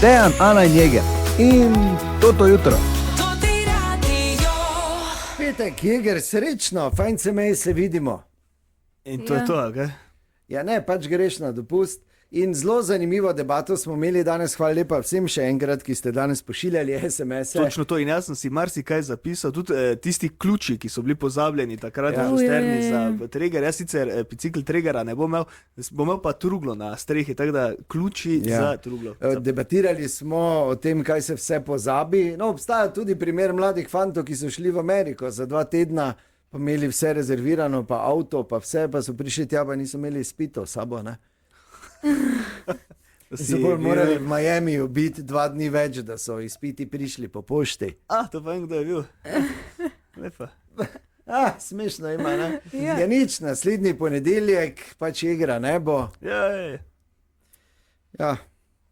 Dejan, Ana in Jeger. In to jutro. Petek, Jeger, srečno, fajn se meji, se vidimo. In to je to, kaj? Ja, ne, pač greš na dopust. In zelo zanimivo debato smo imeli danes, hvala lepa vsem še enkrat, ki ste danes pošiljali SMS-e. Točno to, in jaz sem si marsikaj zapisal, tudi tisti ključi, ki so bili pozabljeni takrat v Šusterni za Treger. Jaz sicer bicikl Tregera ne bom imel pa truglo na strehi, tako da ključi za truglo. Debatirali smo o tem, kaj se vse pozabi. No, obstaja tudi primer mladih fantov, ki so šli v Ameriko za 2 tedna, pa imeli vse rezervirano, pa avto, pa vse, pa so prišli tja, pa niso imeli izpitov s sabo, ne? So bolj morali v Miami biti 2 dni več, da so izpiti prišli po pošti. To pa vem, kdo je bil. Lepa. Smešno ima, ne? Ja, nič, naslednji ponedeljek pač igra, ne bo. Ja,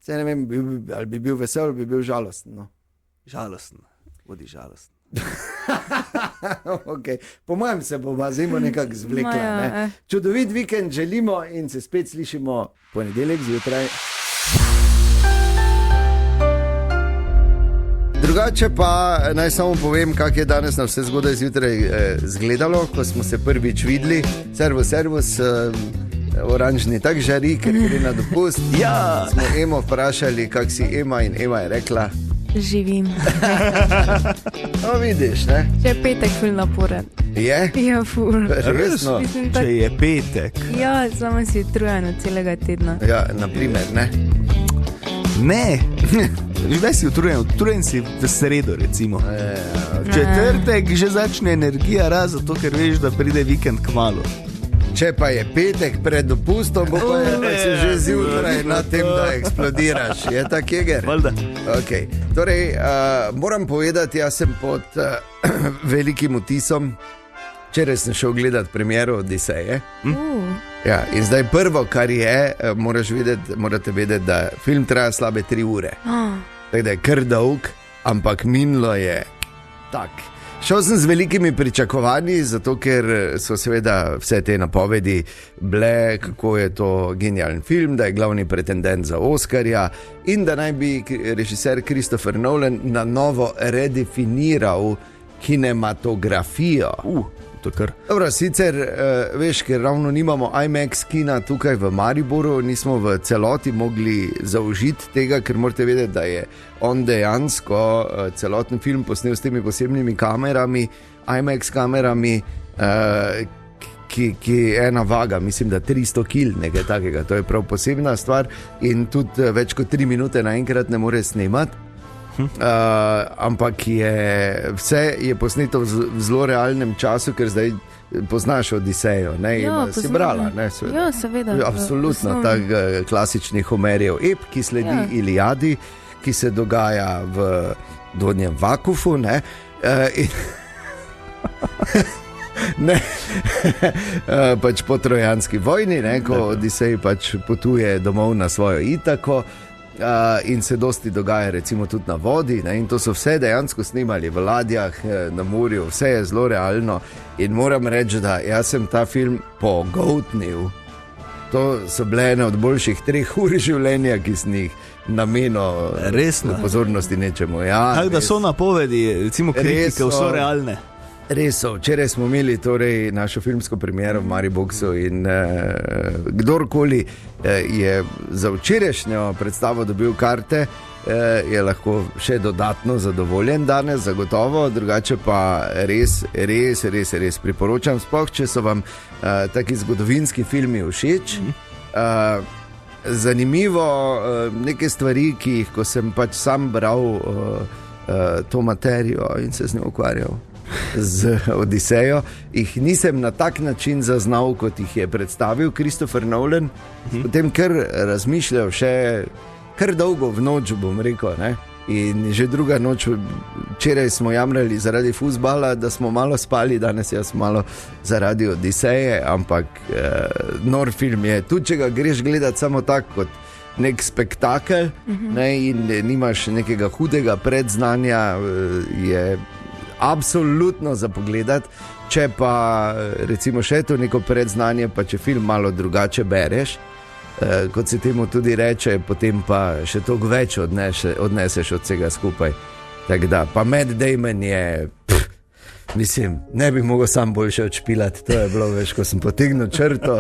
se ne vem, ali bi bil vesel, ali bi bil žalosten, no. Žalosten, bodi žalosten. Okay. Po mojem se bo zimo nekako zvlekla, ne? Čudovit vikend želimo in se spet slišimo ponedeljek zjutraj. Drugače pa naj samo povem, kak je danes na vse zgodaj zjutraj zgledalo, ko smo se prvič videli. Servus, oranžni tak žari, ker gre na dopust. Smo Emo vprašali, kak si Ema, in Ema je rekla: živim. No, vidiš, ne? Če je petek ful naporen. Je? Ja, ful. Resno? Če je petek. Ja, samo si utrujen od celega tedna. Ja, naprimer, ne? Ne, zdaj si utrujen si v sredo, recimo. Četrtek že začne energija raz, zato ker veš, da pride vikend kmalu. Če pa je petek pred dopustom, bo pa si že zjutraj na tem, da eksplodiraš. Je tak, Jeger? Valjda. Okay. Torej, moram povedati, jaz sem pod velikim vtisom. Včeraj sem šel gledati premiero Odiseje. Ja, in zdaj prvo, kar je, morate vedeti, da film traja slabe 3 ure. Tako da je kar dolg, ampak minilo je tak. Šel sem z velikimi pričakovanji, zato ker so seveda vse te napovedi bile, kako je to genialen film, da je glavni pretendent za Oskarja in da naj bi režiser Christopher Nolan na novo redefiniral kinematografijo. To kar. Dobro, sicer veš, ker ravno nimamo IMAX kina tukaj v Mariboru, nismo v celoti mogli zaužiti tega, ker morate vedeti, da je on dejansko celoten film posnel s temi posebnimi kamerami, IMAX kamerami, ki je ena vaga, mislim, da 300 kil, nekaj takega. To je prav posebna stvar in tudi več kot 3 minute naenkrat ne more snemati. Ampak vse je posneto v zelo realnem času, ker zdaj poznaš Odisejo, ne? Si brala, ne? Ja, seveda. Absolutno, tak klasični Homerjev ep, ki sledi Iliadi, ki se dogaja v Donjem Vakufu, ne? Ne, pač po trojanski vojni, ne? Ko Odisej pač potuje domov na svojo Itako. In se dosti dogaja recimo tudi na vodi, ne? In to so vse dejansko snimali v ladjah, na morju, vse je zelo realno in moram reči, da jaz sem ta film pogoltnil. To so bile ene od boljših 3 ur življenja, ki sem jih namenil pozornosti nečemu. Tako da so napovedi, recimo kritike, vso realne. Res so, včeraj smo imeli torej našo filmsko premiero v Mariboxu in kdorkoli je za včerajšnjo predstavo dobil karte, je lahko še dodatno zadovoljen danes, zagotovo, drugače pa res priporočam, sploh če so vam taki zgodovinski filmi všeč. Zanimivo, neke stvari, ki jih, ko sem pač sam bral to materijo in se z njo ukvarjal z Odisejo, jih nisem na tak način zaznal, kot jih je predstavil Christopher Nolan. Potem kar razmišljal še kar dolgo v noč, bom rekel, ne? In že druga noč, včeraj smo jamrali zaradi fuzbala, da smo malo spali, danes jaz malo zaradi Odiseje, ampak nor film je. Tudi če ga greš gledati samo tako kot nek spektakel, ne, in nimaš nekega hudega predznanja, je absolutno za pogledati. Če pa recimo še to neko predznanje, pa če film malo drugače bereš, kot se temu tudi reče, potem pa še toliko več odneseš od vsega skupaj. Tako da, pa Matt Damon je, mislim, ne bi mogel sam boljše odšpilati, to je bilo več, ko sem potegnil črto.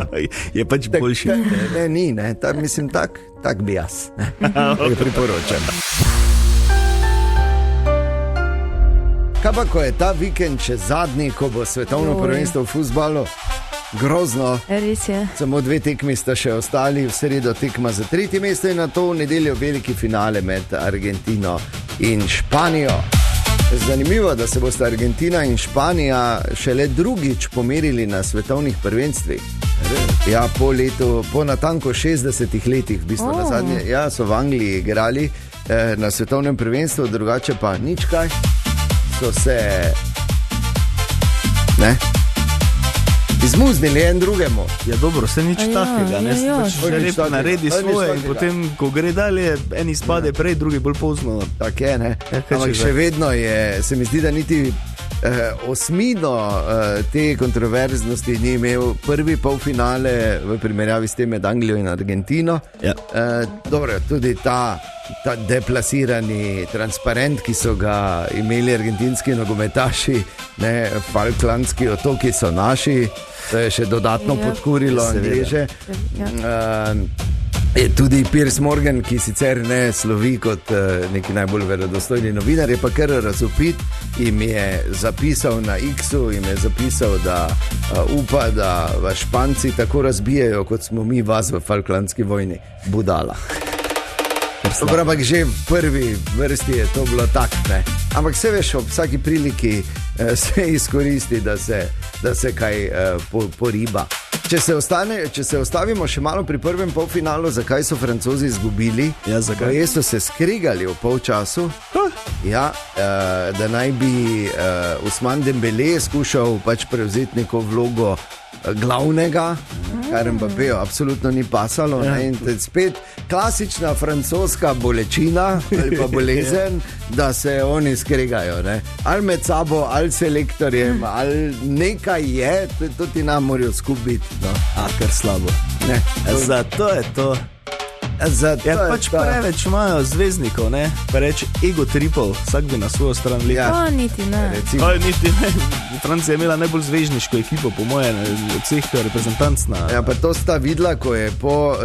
Je pač boljši. Ne, mislim, tak bi jaz, ne, priporočam. Kaj pa, ko je ta vikend še zadnji, ko bo svetovno prvenstvo v fuzbalu? Grozno. Res je. Samo 2 tekmi sta še ostali, v sredo tekma za 3. mesto in na to v nedeljo veliki finale med Argentino in Španijo. Zanimivo, da se bosta Argentina in Španija šele drugič pomerili na svetovnih prvenstvih. Ja, po natanko 60 letih, v bistvu na zadnje, so v Angliji igrali na svetovnem prvenstvu, drugače pa nič kaj. So se izmuznili en drugemu. Ja, dobro, vse nič takega, ne, pač naredi svoje in potem, ko gre dalje, eni spade prej, drugi bolj pozno. Tak je, ne. Ampak še vedno je, se mi zdi, da niti osmino te kontroverznosti ni imel prvi polfinale v primerjavi s tem med Anglijo in Argentino. Ja. Dobro, tudi ta deplasirani transparent, ki so ga imeli argentinski nogometaši, Falklandski otoki so naši, to je še dodatno podkurilo Angleže. Tudi Piers Morgan, ki sicer ne slovi kot neki najbolj verodostojni novinar, je pa kar razvpit, jim je zapisal na X-u, jim je zapisal, da upa, da vas Španci tako razbijajo, kot smo mi vas v Falklandski vojni. Budala. Ampak že v prvi vrsti je to bilo tak, ne. Ampak se veš, ob vsaki priliki se izkoristi, da se kaj poriba. Če se ostavimo še malo pri prvem polfinalu, zakaj so Francozi izgubili? Ja, zakaj? So se skrigali v polčasu, da naj bi Ousmane Dembélé skušal pač prevzeti neko vlogo glavnega, kar Mbappéju absolutno ni pasalo. In spet klasična francoska bolečina ali pa bolezen, da se oni skregajo. Ali med sabo, ali selektorjem, ali nekaj je, to ti nam morajo skupiti. Kar slabo. Zato je to. Pač preveč imajo zvezdnikov, pa reč ego tripov, vsak bi na svojo stran lepo. Niti ne. Niti ne. Francija je imela najbolj zvezdniško ekipo, po moje, od vseh reprezentanc. Pa to sta videla, ko je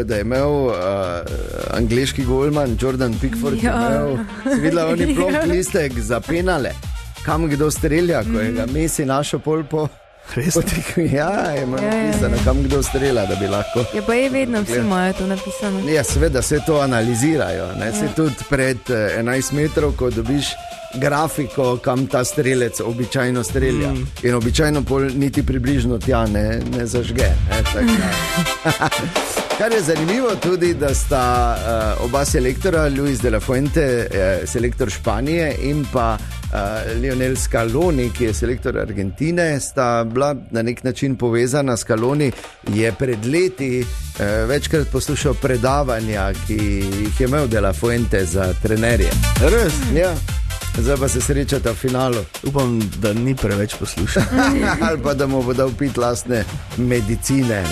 da je imel angleški golman Jordan Pickford, si videla oni plonk listek za penale, kam kdo strelja, ko je ga Messi našel pol po... Res? Je napisano, kam kdo strela, da bi lahko. Pa je vedno, vsi imajo to napisano. Ja, seveda se to analizirajo, se tudi pred 11 metrov, ko dobiš grafiko, kam ta strelec običajno strelja. In običajno pol niti približno tja ne zažge. Kar je zanimivo tudi, da sta oba selektora, Luis de la Fuente, selektor Španije, in pa Lionel Scaloni, ki je selektor Argentine, sta bila na nek način povezana. Scaloni je pred leti večkrat poslušal predavanja, ki jih je imel de la Fuente za trenerje. Res? Ja. Zdaj pa se srečata v finalu. Upam, da ni preveč poslušal. Ali pa da mu bo dal pit lastne medicine,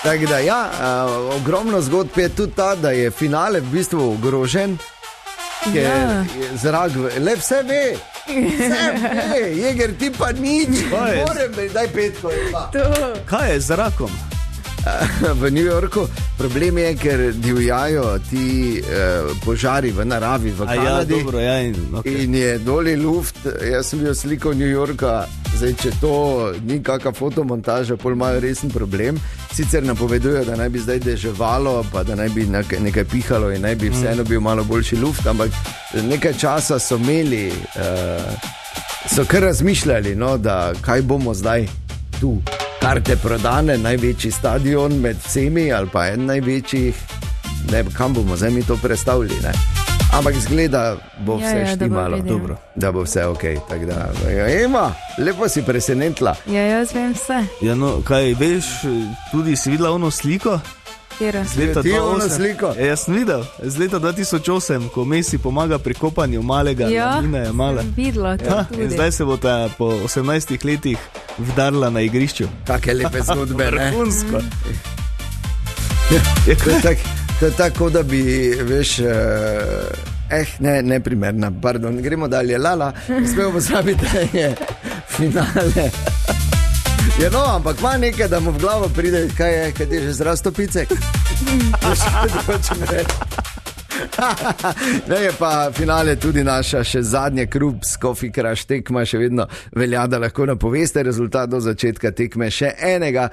Tako da ogromno zgodb je tudi ta, da je finale v bistvu ogrožen, ker je zrak, le vse ve, Jeger, ti pa nič, daj 5, ko je pa. Kaj je z zrakom? V New Yorku problem je, ker divjajo ti požari v naravi v Kanadi. In je doli luft. Jaz sem bil sliko New Yorka. Zdaj, če to ni kakšna fotomontaža, pol imajo resen problem. Sicer napovedujejo, da naj bi zdaj deževalo, pa da naj bi nekaj pihalo in naj bi vseeno bil malo boljši luft, ampak nekaj časa so imeli, so kar razmišljali, da kaj bomo zdaj tu. Karte prodane, največji stadion med vsemi ali pa en največjih, kam bomo zdaj mi to predstavili, Ampak zgleda, bo vse štimalo, da bo vse ok. Ema, lepo si presenetila. Ja, jaz vem vse. Ja, no, kaj veš, tudi si videla ono sliko? Z leta 2008. Jaz sem videl, z leta 2008, ko Messi pomaga pri kopanju malega Lamine Jamala. Videla to tudi. In zdaj se bo ta po 18 letih vdarla na igrišču. Take lepe zgodbe, Vrhunsko. To je tako, da bi, veš, ne primerna, pardon, gremo dalje, lala, smemo pozabiti, da je finale. Ja, no, ampak ima nekaj, da mu v glavo pride, kaj je že zrasto picek. Ne, je pa finale tudi naša še zadnja Krups Coffee Crush tekma, še vedno velja, da lahko napoveste rezultat do začetka tekme. Še enega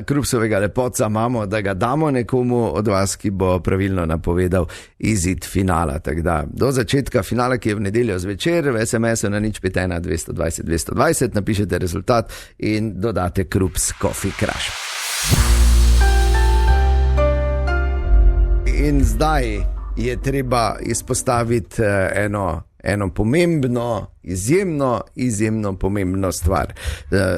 Krupsovega lepotca imamo, da ga damo nekomu od vas, ki bo pravilno napovedal izid finala. Tako da do začetka finala, ki je v nedeljo zvečer, v SMS-u na 051 220 220 napišete rezultat in dodate Krups Coffee Crush. In zdaj je treba izpostaviti eno pomembno, izjemno pomembno stvar.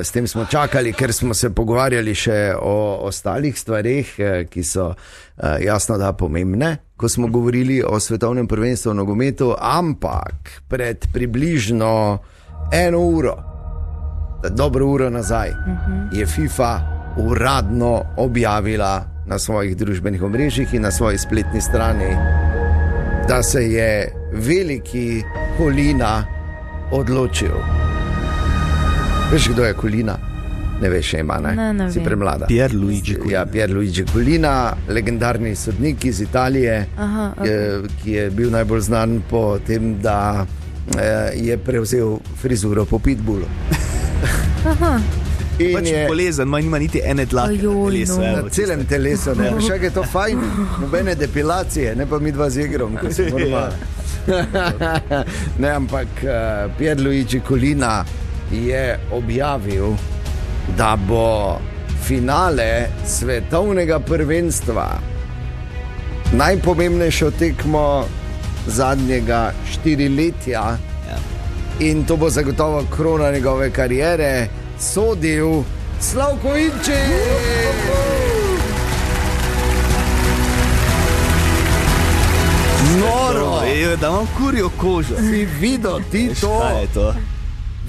S tem smo čakali, ker smo se pogovarjali še o ostalih stvareh, ki so jasno da pomembne, ko smo govorili o svetovnem prvenstvu v nogometu, ampak pred približno 1 uro, dobro uro nazaj, je FIFA uradno objavila na svojih družbenih omrežjih in na svoji spletni strani, da se je veliki Colina odločil. Veš, kdo je Colina? Ne veš, še ima, ne? Ne Si premlada. Pierluigi Colina. Ja, Pierluigi Colina, legendarni sodnik iz Italije, ki je bil najbolj znan po tem, da je prevzel frizuro po pitbullu. Pač bolezen, nima niti ene dlake na celem telesu, ne. Še je to fajn, nobene depilacije, ne pa mi dva z igrom, ko se moramo. Ne, ampak Pierluigi Colina je objavil, da bo finale svetovnega prvenstva, najpomembnejšo tekmo zadnjega 4-letja, in to bo zagotovo krona njegove kariere, sodil Slavko Iličić. Noro, da imam kurjo kožo. Si videl ti to?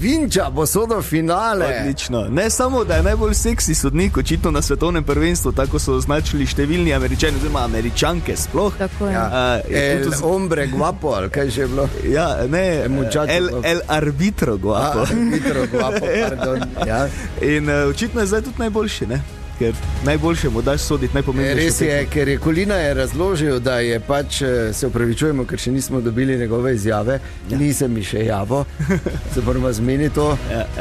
Vinča bo sodil finale. Odlično. Ne samo, da je najbolj seksi sodnik, očitno na svetovnem prvenstvu, tako so označili številni Američani, oziroma Američanke sploh. Tako je. El hombre guapo, ali kaj že je bilo? Ja, ne, el arbitro guapo. Arbitro guapo, pardon. Ja. In očitno je zdaj tudi najboljši, ne? Ker najboljše mu daš soditi najpomembnejše. Res je, ker je Colina razložil, da je pač, se opravičujemo, ker še nismo dobili njegove izjave, nisem mi še javil, se moramo zmeniti to,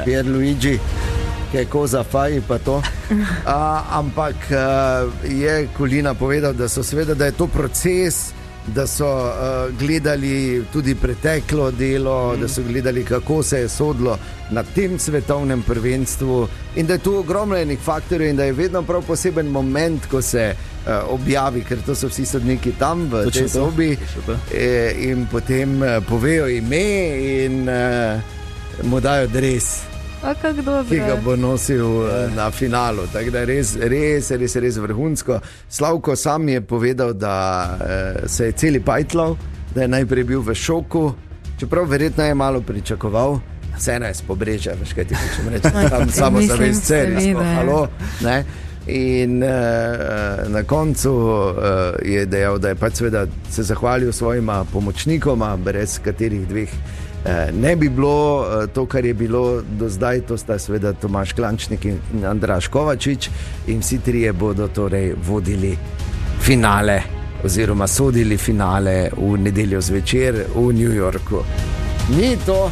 Pierluigi, ki je koza faj pa to. Ampak je Colina povedal, da so seveda, da je to proces, da so gledali tudi preteklo delo, da so gledali, kako se je sodilo na tem svetovnem prvenstvu in da je tu ogromno enih faktorjev in da je vedno prav poseben moment, ko se objavi, ker to so vsi sodniki tam v tej sobi in potem povejo ime in mu dajo dres, ki ga bo nosil na finalu. Tako da res vrhunsko. Slavko sam je povedal, da se je celi pajtlal, da je najprej bil v šoku, čeprav verjetno je malo pričakoval. Vseeno je s Pobrežja, veš kaj ti hočem reči, tam samo zavest celi, halo, ne? In na koncu je dejal, da je pač seveda se zahvalil svojima pomočnikoma, brez katerih dveh ne bi bilo to, kar je bilo do zdaj. To sta seveda Tomaž Klančnik in Andraž Kovačič in vsi trije bodo torej vodili finale oziroma sodili finale v nedeljo zvečer v New Yorku. Ni to?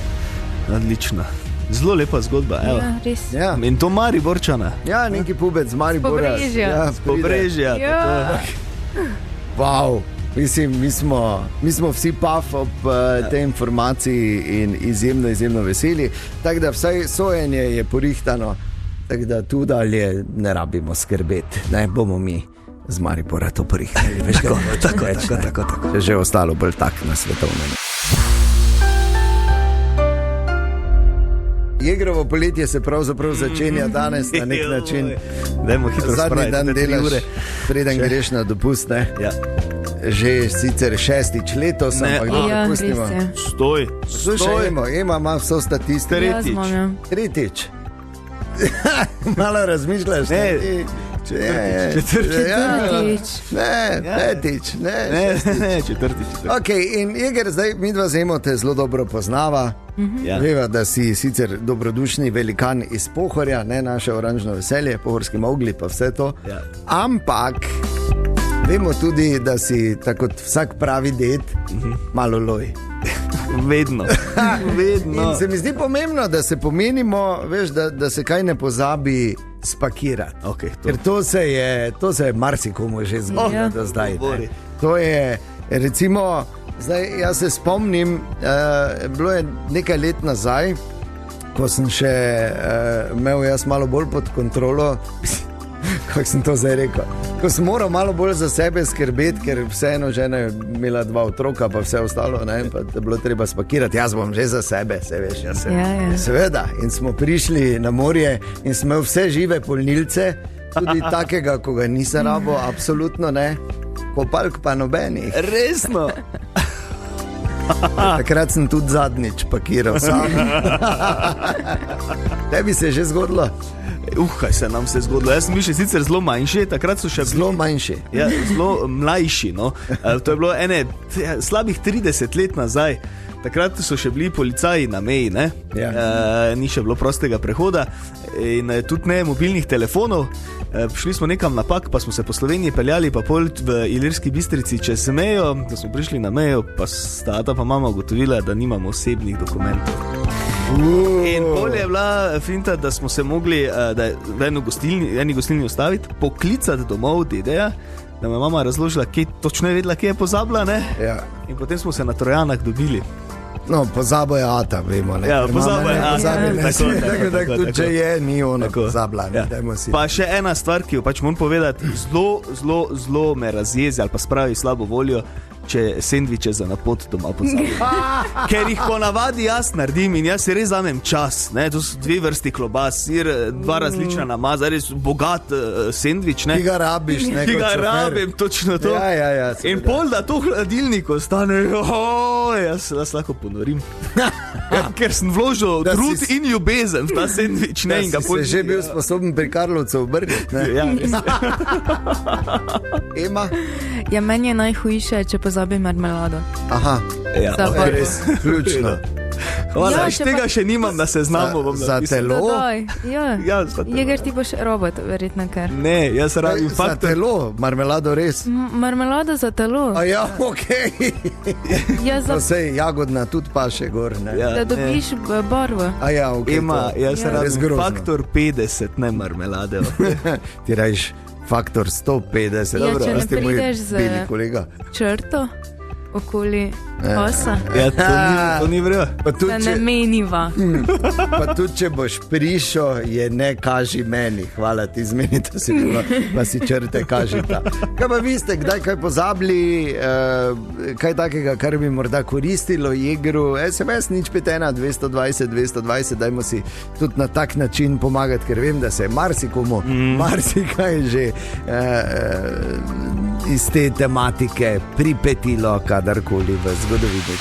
Odlično. Zelo lepa zgodba. Ja, res. Ja. In to Mariborčana. Ja, neki pubec z Maribora. S Pobrežja. Wow. Mislim, mi smo vsi paf ob tej informaciji in izjemno veseli. Tako da vsaj sojenje je porihtano, tako da tu dalje ne rabimo skrbeti. Ne bomo mi z Maribora to porihtali. Tako. Že ostalo bolj tak na svetovnem. Jegrovo poletje se pravzaprav začenja danes na nek način. Zadnji dan delaš, preden greš na dopust, ne? Ja. Že sicer 6. letos, ampak da pustimo. Stoj. Slušaj, ima vso statistiko. Tretjič. Malo razmišljaš. Ne, Petič. Ne, četrti. Ok, in Jeger, zdaj mi dva zemo te zelo dobro poznava. Veva, da si sicer dobrodušni velikan iz Pohorja, ne naše oranžno veselje, pohorski mogli pa vse to. Ampak vemo tudi, da si tako kot vsak pravi ded, malo loj. Vedno. In se mi zdi pomembno, da se pomenimo, veš, da se kaj ne pozabi spakirati. Okay, ker to se je marsikomu že zgodilo do zdaj. To je, recimo, zdaj jaz se spomnim, bilo je nekaj let nazaj, ko sem še imel jaz malo bolj pod kontrolo, kako sem to zdaj rekel, ko sem moral malo bolj za sebe skrbeti, ker vseeno žena je imela 2 otroka, pa vse ostalo, ne, pa je bilo treba spakirati, jaz bom že za sebe, se veš, jaz sem. Seveda, in smo prišli na morje in smo imeli vse žive polnilce, tudi takega, ko ga nisem rabo, absolutno ne, kopalk pa nobenih. Resno? Takrat sem tudi zadnjič pakiral sam. Tebi se je že zgodilo? Kaj se nam se zgodilo? Jaz sem bil še sicer zelo manjši, takrat so še zelo manjši. Ja, zelo mlajši, no. To je bilo slabih 30 let nazaj. Takrat so še bili policaji na meji, ne? Ni še bilo prostega prehoda in tudi ne mobilnih telefonov. Šli smo nekam napak, pa smo se po Sloveniji peljali, pa pol v Ilirski Bistrici čez mejo, da smo prišli na mejo, pa sta ata pa mama ugotovila, da nimamo osebnih dokumentov. In bolje je bila finta, da smo se mogli v eni gostilni ustaviti, poklicati domov dedeja, da me mama razložila, točno je vedela, kje je pozabila, ne? In potem smo se na Trojanah dobili. No, pozabo je ata, vemo, ne? Ja, pozabo je ata. Tako, če je, ni ono pozabila, ne? Pa še ena stvar, ki jo pač moram povedati, zelo me razjezi ali pa spravi slabo voljo, če sendviče za napot doma pozabim. Ker jih ponavadi jaz naredim in jaz si res zamem čas, ne? To so 2 vrsti klobas, sir, 2 različna namaza, res bogat sendvič, ne? Ki ga rabiš, ne? Ki ga rabim, točno to. Ja, in pol, da to v hladilniku ostane, jaz lahko ponorim. Ker sem vložil trud in ljubezen v ta sendvič, ne? Da si se že bil sposoben pri Karlovcu obrniti, ne? Ja, res. Ema? Ja, meni je najhujše, če pozabim marmelado. Aha, res ključno. Hvala, tega še nimam na seznamu. Za telo? Ja, Jeger, ti boš robot, verjetno kar. Ne, jaz rabim Za telo, marmelado res? Marmelado za telo. A ja, okej. No, sej, jagodna tudi pa še gor, ne? Da dobiš barvo. A ja, okej. Ema, jaz rabim faktor 50, ne marmelade. Ti rajiš faktor 150. Ja, če ne prideš z črto okoli kosa. Ja, to ni vrjo. Da ne meniva. Pa tudi, če boš prišel, je ne kaži meni. Hvala ti, zmeni to si bilo, pa si črte kažita. Kaj pa vi ste kdaj kaj pozabili, kaj takega, kar bi morda koristilo Jegeru? SMS 051 220 220, dajmo si tudi na tak način pomagati, ker vem, da se je marsikomu, marsikaj že iz te tematike pripetilo kadarkoli v zgodovini.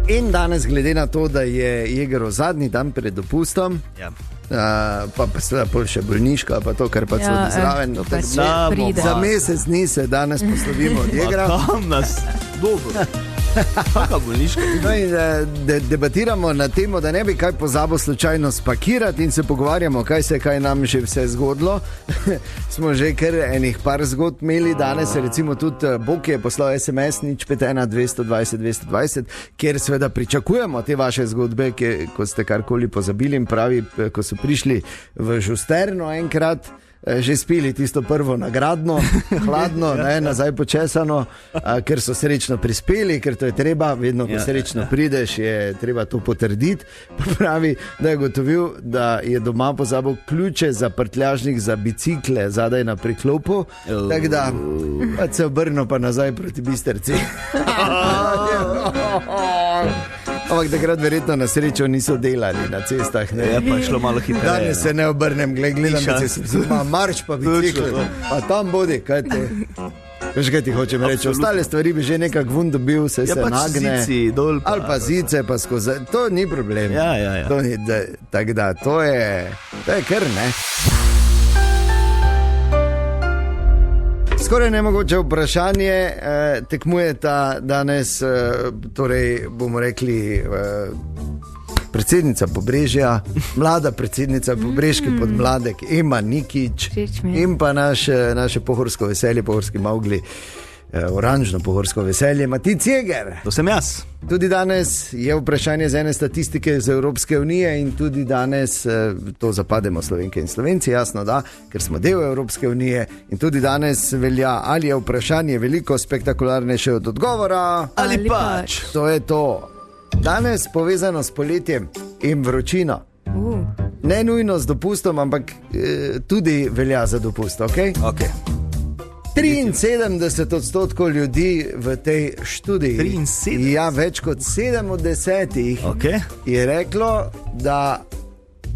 In danes, glede na to, da je Jegerov zadnji dan pred dopustom, pa seveda še bolniška, pa to, kar pa sodi zraven, za mesec dni se danes poslovimo od Jegera. Tam nas dobro. Kakva bolniška? No in debatiramo na temo, da ne bi kaj pozabil slučajno spakirati in se pogovarjamo, kaj nam že vse zgodilo. Smo že kar enih par zgodb imeli danes, recimo tudi Bog je poslal SMS 051 220 220, kjer seveda pričakujemo te vaše zgodbe, ko ste karkoli pozabili in pravi, ko so prišli v Žusterno enkrat, že spili tisto prvo nagradno, hladno, nazaj počesano, ker so srečno prispeli, ker to je treba, vedno ko srečno prideš, je treba to potrditi. Pravi, da je gotovil, da je doma pozabil ključe za prtljažnik za bicikle zadaj na priklopu, tako da pa se obrnil pa nazaj proti Bistrci. Ampak takrat verjetno na srečo niso delali na cestah. Ja, pa je šlo malo hitreje. Danes se ne obrnem, gledam, da se marš pa bicikl. Pa tam bodi, kaj te. Veš, kaj ti hočem reči? Ostale stvari bi že nekak vun dobil, se pač nagne. Zici, dol pa. Ali pa zice pa skozi. To ni problem. Ja. To ni, tako da, to je kar, ne. Skoraj nemogoče vprašanje, tekmujeta danes, torej bomo rekli, predsednica Pobrežja, mlada predsednica Pobrežke Podmladek, Ema Nikič in pa naše pohorsko veselje, pohorski Mowgli, oranžno pohorsko veselje, Matic Jeger. To sem jaz. Tudi danes je vprašanje z ene statistike z Evropske unije in tudi danes to zapademo Slovenke in Slovenci, jasno da, ker smo del Evropske unije in tudi danes velja, ali je vprašanje veliko spektakularnejše od odgovora, ali pač. To je to. Danes povezano s poletjem in vročino. Ne nujno z dopustom, ampak tudi velja za dopust, ok? Ok. 73% ljudi v tej študiji, 73? Ja, več kot 7 od 10 Okay. je reklo, da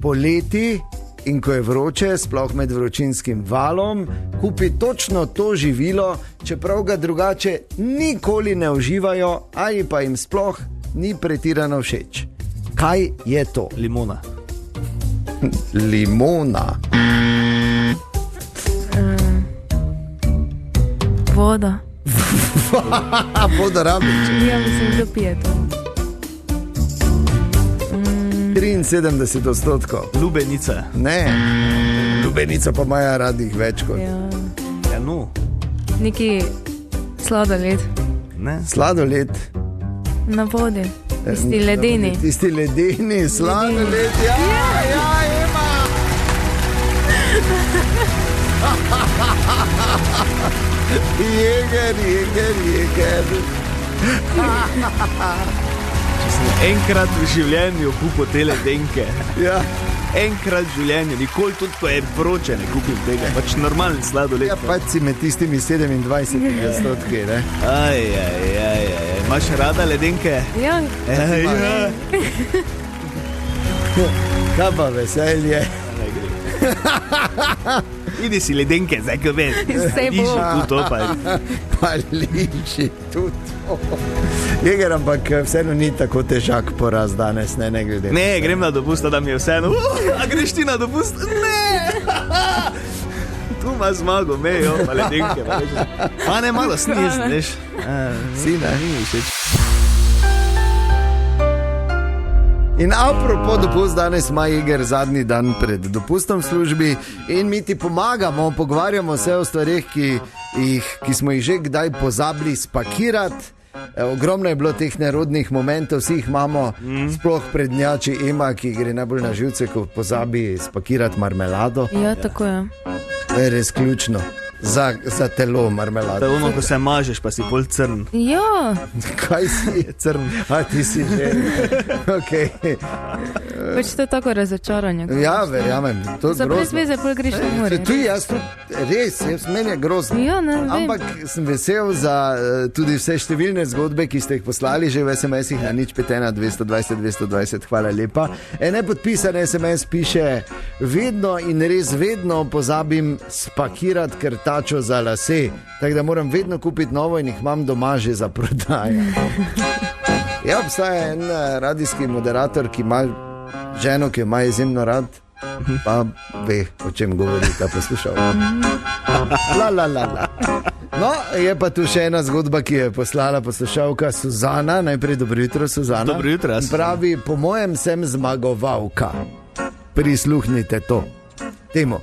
poleti in ko je vroče, sploh med vročinskim valom, kupi točno to živilo, čeprav ga drugače nikoli ne uživajo ali pa jim sploh ni pretirano všeč. Kaj je to? Limona. Limona. Voda. Voda rabič. Ja, mislim, da pije to. 73%. Lubenica. Ne, lubenica pa imajo radih več kot. Ja, no. Neki sladoled. Ne. Sladoled. Na vodi. Tisti ledeni. Tisti ledeni, sladoled. Ja, ima. Jeger. Enkrat v življenju kupil te ledenke. Ja. Enkrat v življenju, nikoli tudi, ko je vroče, ne kupim tega. Pač normalen sladoled. Ja, pač si med tistimi 27%, ne? Aj. Imaš rada ledenke? Ja. Kaj pa veselje? Idi si ledenke, zdaj ko veš. Sej bo. Liši tudi to pa. Pa liši tudi to. Jeger, ampak vseeno ni tako težak poraz danes, ne glede. Ne, grem na dopust, da mi je vseeno. A greš ti na dopust? Ne! Tu ima zmago, mejo, pa ledenke. Pa ne, malo sniz, veš. Si, ne? Ni všeč. In apropo dopust, danes ima Jeger zadnji dan pred dopustom v službi in mi ti pomagamo, pogovarjamo se o stvarih, ki smo jih že kdaj pozabili spakirati. Ogromno je bilo teh nerodnih momentov, vsi jih imamo, sploh prednjači Ema, ki gre najbolj na živce, ko pozabi spakirati marmelado. Ja, tako je. To je res ključno. Za telo marmelado. To je ono, ko se mažeš, pa si bolj crn. Ja. Kaj si? Crn. A ti si že. Okay. Pač to je tako razočaranje. Ja, verjamem. Za brez veze pol greš na morje. Tu jaz tudi, res, meni je grozno. Ja, ne vem. Ampak sem vesel za tudi vse številne zgodbe, ki ste jih poslali že v SMS-ih na 051 220 220. Hvala lepa. Nepodpisan SMS piše: vedno in res vedno pozabim spakirati krtačo za lase, tako da moram vedno kupiti novo in jih imam doma že za prodajo. Ja, obstaja en radijski moderator, ki ima ženo, ki jo ima izjemno rad, pa ve, o čem govori ta poslušal. La. No, je pa tu še ena zgodba, ki je poslala poslušalka Suzana. Najprej dobro jutro, Suzana. Dobro jutro. Pravi, po mojem sem zmagovalka. Prisluhnite temu.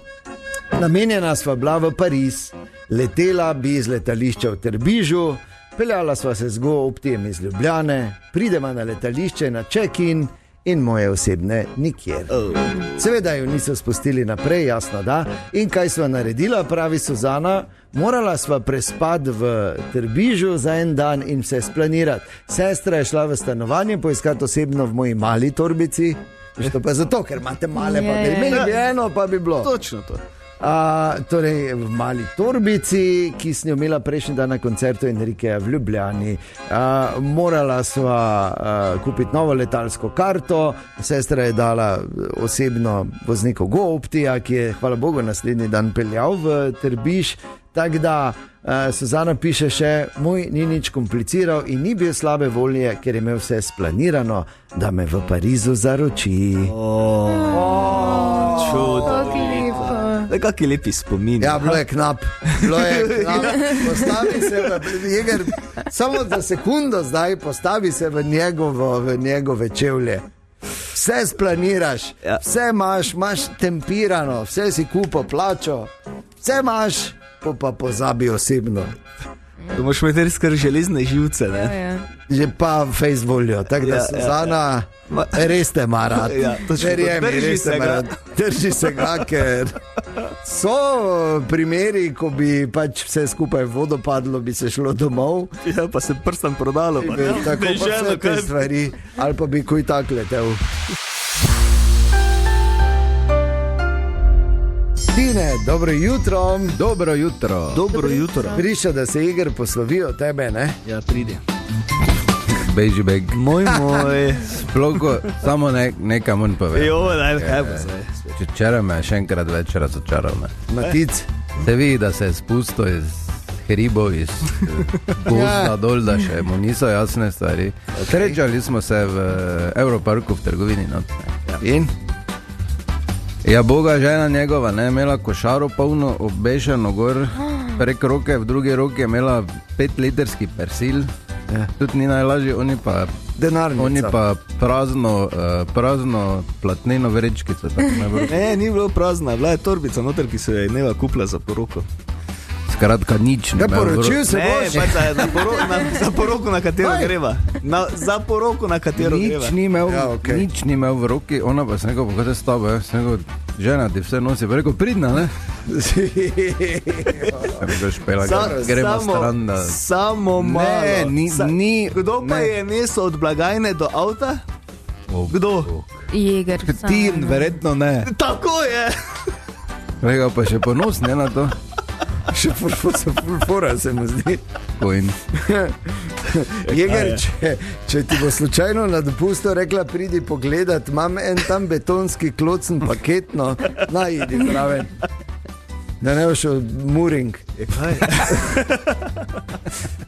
Namenjena sva bila v Pariz, letela bi iz letališča v Trbižu, peljala sva se z GoOptijem iz Ljubljane, pridemo na letališče na check-in in moje osebne nikjer. Seveda jo niso spustili naprej, jasno da. In kaj sva naredila, pravi Suzana, morala sva prespati v Trbižu za en dan in vse splanirati. Sestra je šla v stanovanje poiskati osebno v moji mali torbici. To pa zato, ker imate male, pa bi imeli bi eno, pa bi bilo. Točno to. Torej v mali torbici, ki sem jo imela prejšnji dan na koncertu Enrikeja v Ljubljani. Morala sva kupiti novo letalsko karto, sestra je dala osebno vozniku GoOptija, ki je, hvala Bogu, naslednji dan peljal v Trbiž. Tako da Suzana piše še, moj ni nič kompliciral in ni bil slabe volje, ker je imel vse splanirano, da me v Parizu zaroči. Kakšni lepi spomini. Ja, bilo je knap. Postavi se Jeger, samo za sekundo zdaj, postavi se v njegove čevlje. Vse splaniraš, vse imaš tempirano, vse si kupo plačo, vse imaš, pa pozabi osebno. To moraš imeti res kar železne živce, ne? Že pa face voljo, tako da Suzana, res te mara. Drži se ga, ker so primeri, ko bi pač vse skupaj vodo padlo, bi se šlo domov. Ja, pa se prstam prodalo. Tako pa vse te stvari, ali pa bi kuj tak letel. Tine, dobro jutro. Dobro jutro. Dobro jutro. Prišel, da se Igor poslovi od tebe, ne? Ja, pridi. Beži beg. Moj. Sploh, samo nekaj moram povedati. Kaj bo zdaj? Včeraj me še enkrat več razočaral. Matic. Se vidi, da se je spustil iz hribov, iz gozda dol, da še mu niso jasne stvari. Srečali smo se v Evroparku v trgovini. In? Ja, Boga žena njegova, ne, imela košaro polno obešeno gor, prek roke, v drugi roki je imela 5-litrski persil, tudi ni najlažje, oni pa prazno platneno vrečkico. Ne, ni bilo prazna, bila je torbica noter, ki se je Neva kupila za poroko. Skratka, nič ne. Poročil se boš? Ne, za poroko, na katero greva. Za poroko, na katero greva. Nič ni imel v roki, ona pa se nekaj pokaže s tabo, žena ti vse nosi, pa rekel, pridna, ne? Gremo stran, da... Samo malo. Ne, Kdo pa je nesel od blagajne do avta? Kdo? Jeger. Ti verjetno ne. Tako je. Regal pa še ponos, ne na to. Še fura se mu zdi. Jeger, če ti bo slučajno na dopustu rekla, pridi pogledat, imam en tam betonski klocen paket, no, najdi zraven. Da ne boš muring.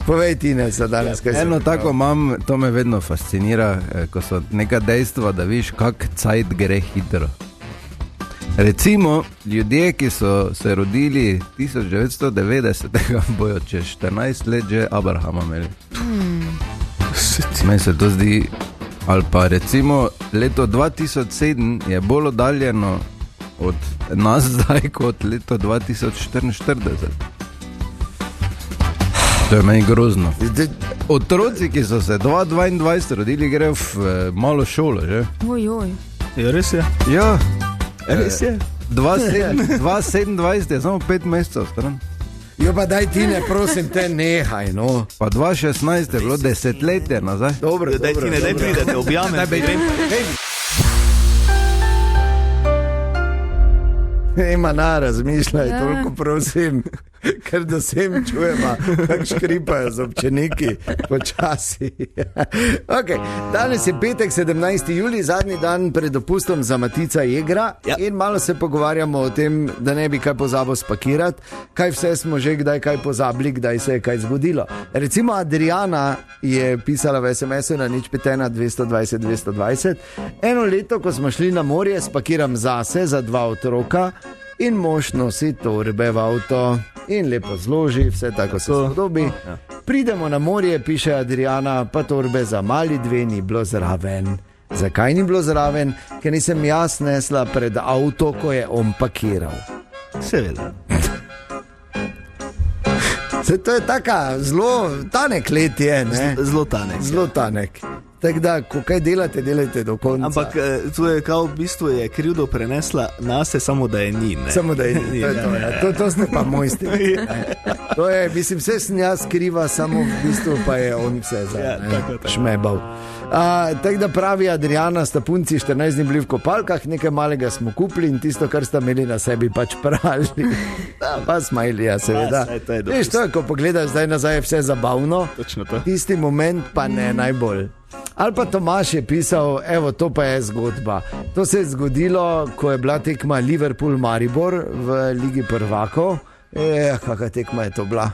Povej ti, ne, za danes, kaj se... Eno tako imam, to me vedno fascinira, ko so neka dejstva, da viš, kak cajt gre hitro. Recimo, ljudje, ki so se rodili 1990, bojo čez 14 let že Abrahama imeli. Meni se to zdi, ali pa recimo leto 2007 je bolj oddaljeno od nas zdaj kot leto 2044. To je meni grozno. Otroci, ki so se 2022 rodili, grejo v malo šolo, že? Ojoj. Ja, res je. Ja. Res je. 2027 je samo 5 mesecev stran. Jo pa daj ti, ne, prosim te, nehaj, no. Pa 2016 je bilo desetletje nazaj. Dobro, daj ti, ne, daj pridi, da te objamem. Ima na, razmišljaj, toliko prosim, ker da sem čujema, kak škripajo z občeniki počasi. Okay. Danes je petek, 17. julij, zadnji dan pred dopustom za Matica Jegra in malo se pogovarjamo o tem, da ne bi kaj pozabil spakirati, kaj vse smo že kdaj kaj pozabili, kdaj se je kaj zgodilo. Recimo Adriana je pisala v SMS-u na 051 220 220. Eno leto, ko smo šli na morje, spakiram zase za 2 otroka in mož nosi torbe v avto in lepo zloži, vse tako se spodobi. Pridemo na morje, piše Adriana, pa torbe za mali 2 ni bilo zraven. Zakaj ni bilo zraven? Ker nisem jaz nesla pred avto, ko je on pakiral. Seveda. To je taka zelo tanek let je, ne? Zelo tanek. Zelo tanek. Tako da, ko kaj delate, delajte do konca. Ampak to je kao v bistvu je krivdo prenesla na se, samo da je ni, ne? Samo da je ni, to ste pa mojstri. To je, mislim, vse sem jaz kriva, samo v bistvu pa je on vse šmebal. Tako da pravi Adriana, sta punci 14 dni bili v kopalkah, nekaj malega smo kupili in tisto, kar sta imeli na sebi, pač prali. Pa smajli, ja, seveda. Veš, to je, ko pogledaš zdaj nazaj, je vse zabavno. Tisti moment pa ne najbolj. Ali pa Tomaš je pisal, evo, to pa je zgodba. To se je zgodilo, ko je bila tekma Liverpool-Maribor v Ligi prvakov. Kakšna tekma je to bila.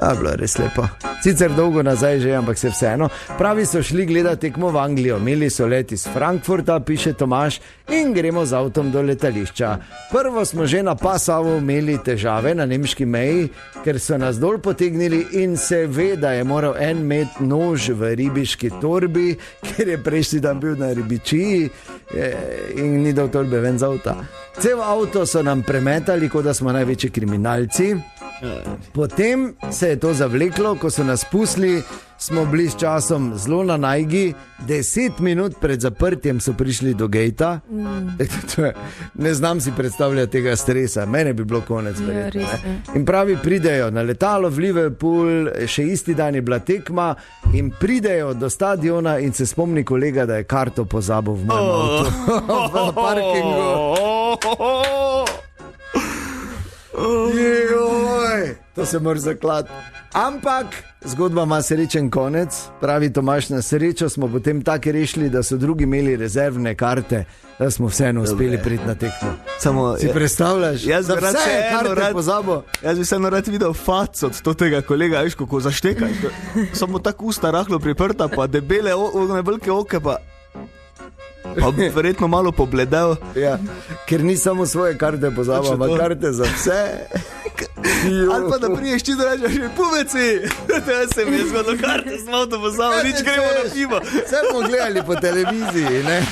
Bilo je res lepo. Sicer dolgo nazaj že, ampak se vseeno. Pravi so šli gledati tekmo v Anglijo, imeli so let iz Frankfurta, piše Tomaž, in gremo z avtom do letališča. Prvo smo že na Passau imeli težave na nemški meji, ker so nas dol potegnili in se ve, da je moral en imeti nož v ribiški torbi, ker je prejšnji dan bil na ribičiji in ni dal torbe ven z avta. Cel avto so nam premetali, kot da smo največji kriminalci. Potem se je to zavleklo, ko so nas pustili, smo bili s časom zelo na najgi, 10 minut pred zaprtjem so prišli do gejta. Ne znam si predstavljati tega stresa, mene bi bilo konec verjetno. In pravi, pridejo na letalo v Liverpool, še isti dan je bila tekma in pridejo do stadiona in se spomni kolega, da je karto pozabil v mojem avtu. V parkingu. Joj, to se mora zaklati. Ampak zgodba ima srečen konec, pravi Tomaž. Na srečo smo potem tako rešili, da so drugi imeli rezervne karte, da smo vseeno uspeli priti na tekmo. Samo, si predstavljaš? Jaz bi vseeno rad videl fac od tega kolega, veš, kako zašteka. Samo tako usta rahlo priprta, pa debele, velike oke, pa verjetno malo pobledel. Ja, ker ni samo svoje karte pozabil, ampak karte za vse. Ali pa da priješ čisto rečeš, pubeci, tega se mi je zgodilo, karte smo avto pozabil, nič gremo na pivo. Vse smo gledali po televiziji, ne?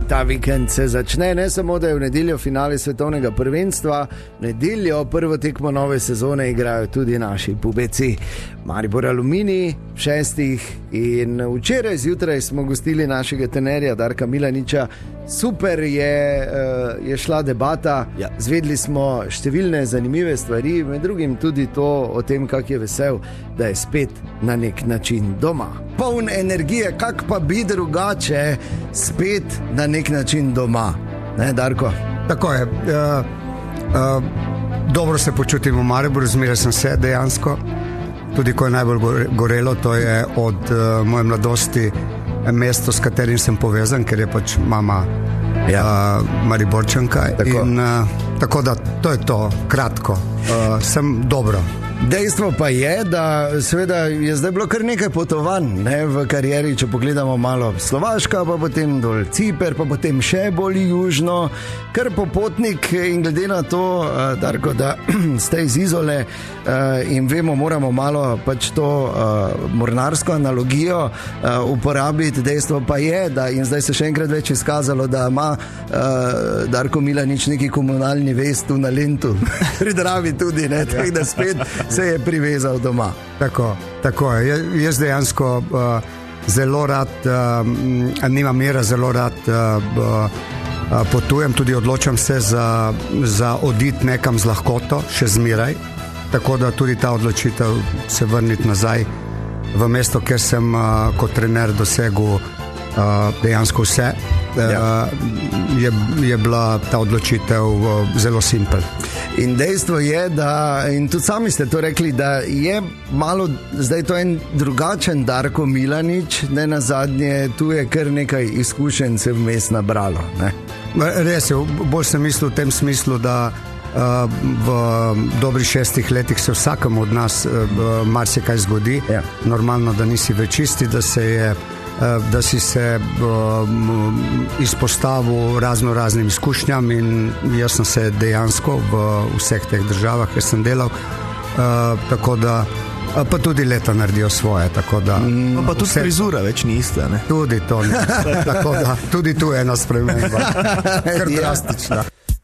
Ta vikend se začne, ne samo, da je v nedeljo finale svetovnega prvenstva, v nedeljo prvo tekmo nove sezone igrajo tudi naši pubeci. Maribor Aluminij v 6. in včeraj zjutraj smo gostili našega trenerja Darka Milaniča. Super je šla debata, zvedli smo številne zanimive stvari, med drugim tudi to o tem, kak je vesel, da je spet na nek način doma. Poln energije, kak pa bi drugače spet na nek način doma. Ne, Darko? Tako je. Dobro se počutim v Mariboru, zmeraj sem se dejansko. Tudi ko je najbolj gorelo, to je od moje mladosti mesto, s katerim sem povezan, ker je pač mama Mariborčanka. Tako da to je to, kratko. Sem dobro. Dejstvo pa je, da seveda je zdaj bilo kar nekaj potovanj, ne, v karieri, če pogledamo malo Slovaška, pa potem dol Ciper, pa potem še bolj južno, kar popotnik in glede na to, Darko, da ste iz Izole in vemo, moramo malo pač to mornarsko analogijo uporabiti. Dejstvo pa je, da in zdaj se še enkrat več izkazalo, da ima Darko Milanič neki komunalni vest v Nalentu, pri Dravi tudi, ne, tako da spet se je privezal doma. Tako je. Jaz dejansko zelo rad, nimam mera, zelo rad potujem, tudi odločam se za odid nekam z lahkoto, še zmeraj. Tako da tudi ta odločitev se vrniti nazaj v mesto, ker sem kot trener dosegel dejansko vse, je bila ta odločitev zelo simpel. In dejstvo je, da, in tudi sami ste to rekli, da je malo zdaj to en drugačen Darko Milanič, ne nazadnje, tu je kar nekaj izkušenj se vmes nabralo. Ne? Res je, bolj sem mislil v tem smislu, da v dobrih 6 letih se vsakemu od nas marsikaj zgodi. Ja. Normalno, da nisi več isti, da si se izpostavil raznim izkušnjam in jaz sem se dejansko v vseh teh državah, ker sem delal, tako da pa tudi leta naredijo svoje, tako da pa tudi frizura več ni ista, ne? Tudi to ne, tako da tudi tu je ena sprememba, kar drastična.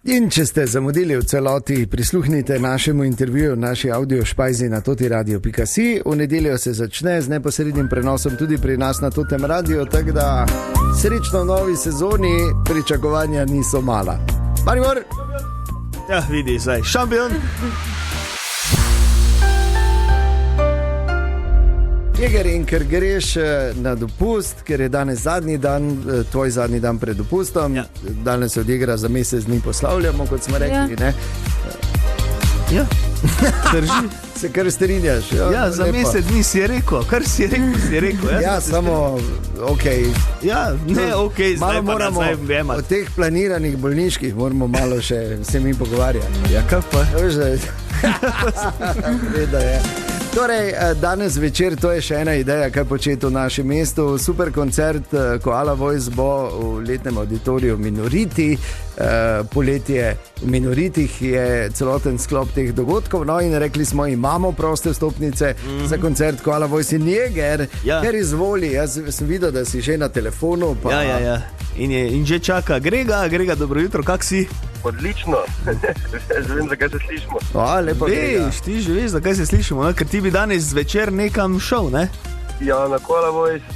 In če ste zamudili v celoti, prisluhnite našemu intervjuju, naši audio špajzi na totiradio.si. V nedeljo se začne z neposrednim prenosom tudi pri nas na Totem Radio, tako da srečno v novi sezoni, pričakovanja niso mala. Maribor! Ja, vidi, zdaj, šampion! Jeger, in ker greš na dopust, ker je danes zadnji dan, tvoj zadnji dan pred dopustom, danes se odigra za mesec dni poslavljamo, kot smo rekli, ne? Ja. Drži. Se kar strinjaš. Ja, za lepo. mesec dni si rekel, kar si rekel. Ja, samo, ok. Ja, ne, ok, Malo zdaj pa moramo nazaj vjemati. o teh planiranih bolniških moramo malo še se mi pogovarjati. Ja, kaj pa? Reda je. Torej, danes večer, to je še ena ideja, kaj početi v našem mestu. Super koncert Koala Voice bo v letnem auditoriju Minoriti. Poletje v Minoritih je celoten sklop teh dogodkov. No in rekli smo, imamo proste vstopnice za koncert Koala Voice in Jeger, ker izvoli. Jaz sem videl, da si že na telefonu. Pa... Ja. In že čaka Grega, dobro jutro, kak si? Odlično, že vem, zakaj se slišimo. Lepo, veš, ti že veš, zakaj se slišimo, ne? Ker ti bi danes zvečer nekam šel, ne? Ja, na Koala Voice.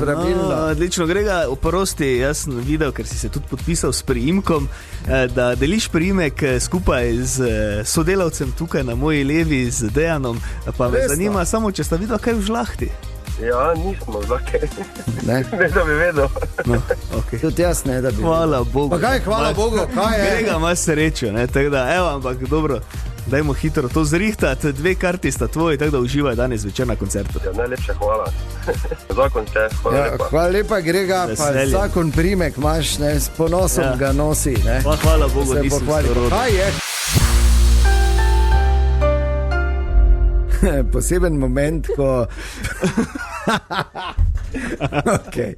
Pravilno. Odlično, Grega, oprosti, jaz sem videl, ker si se tudi podpisal s priimkom, da deliš priimek skupaj z sodelavcem tukaj na moji levi, z Dejanom, pa me zanima samo, če sta videla kaj v žlahti. Ja, nismo, zakaj? Ne, da bi vedel. No, okay. Tudi jaz ne, da bi. Hvala Bogu. Pa kaj, hvala Bogu, kaj je? Grega ima srečo, ne, tako da, evo, ampak dobro, dajmo hitro to zrihtati, 2 karti sta tvoji, tako da uživaj danes večer na koncertu. Ja, najlepša hvala. Zakon te, hvala lepa. Hvala lepa, Grega, pa zakon primek imaš, ne, s ponosom ga nosi, ne. Hvala Bogu, nisem sorodil. Kaj je? Poseben moment, ko... Okay.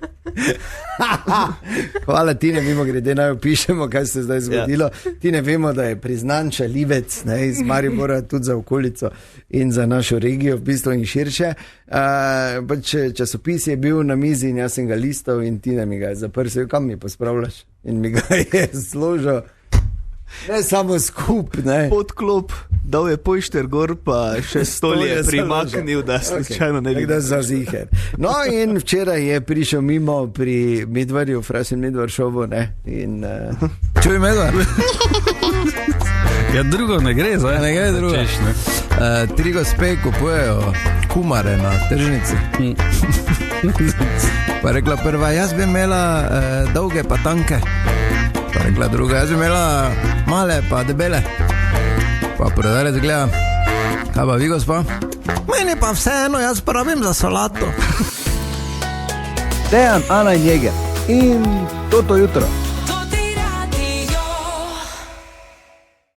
Hvala Tine, mimo grede naj opišemo, kaj se zdaj zgodilo. Tine, vemo, da je priznan šalivec, ne, iz Maribora tudi za okolico in za našo regijo, v bistvu in širše. Časopis je bil na mizi in jaz sem ga listal in Tine mi ga je zaprsil, kam mi pospravljaš? In mi ga je zložil. Ne samo skup, ne. Podklop, dal je pojšter gor, pa še stolje primaknil, da slučajno ne bi. Da zaziher. No in včeraj je prišel mimo pri Medvarju, Frasen Medvar šovu, ne. In, Čuj Medvar? Ja, drugo ne gre, zdaj ne gre drugo. Češ, ne? 3 gospe kupujejo kumare na tržnici. Pa rekla prva, jaz bi imela dolge pa tanke. Pa rekla druga, jaz bi imela male pa debele. Pa prodajalec gleda, kaj pa vi, gospa? Meni pa vseeno, jaz pravim za solato. Dejan, Ana in Jeger in toto jutro.